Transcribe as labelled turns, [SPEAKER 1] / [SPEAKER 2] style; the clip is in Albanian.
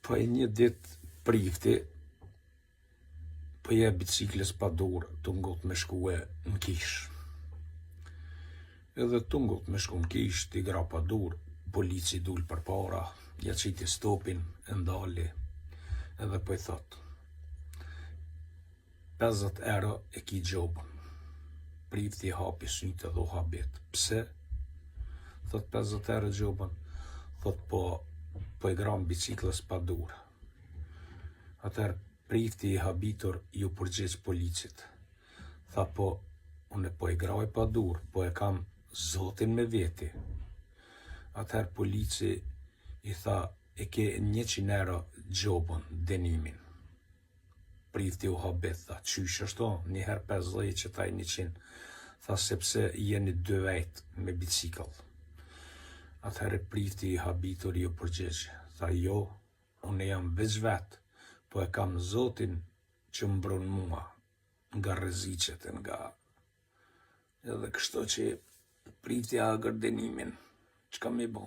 [SPEAKER 1] Po e një dit prifti, po je biciklës pa dur, të ngot me shkue në kish. Edhe të ngot me shku në kish, t'i gra pa dur, polici dul për para, ja qiti stopin, e ndali, edhe po i thot, 50 euro e ki gjobën. Prifti hapi sytë edhe u habet. Pse? Thot 50 euro gjobën. Thot po i gram biciklës pa dur. Atëherë prifti i habitur ju përgjigj policit. Tha po, unë po i graj pa dur, po e kam zotin me veti. Atëherë polici i tha, e ke 100 euro gjobën, denimin. Prifti u habet, tha, qysh ashtu, njëherë 50 që taj 100. Tha, sepse jeni 2 vejt me bicikl. Atëherë prifti i habitur ju përgjigj, tha, jo, unë jam veç vet, po e kam zotin që mbron mua nga rreziqet e nga... Edhe kështu që prifti agër denimin, çka me bo?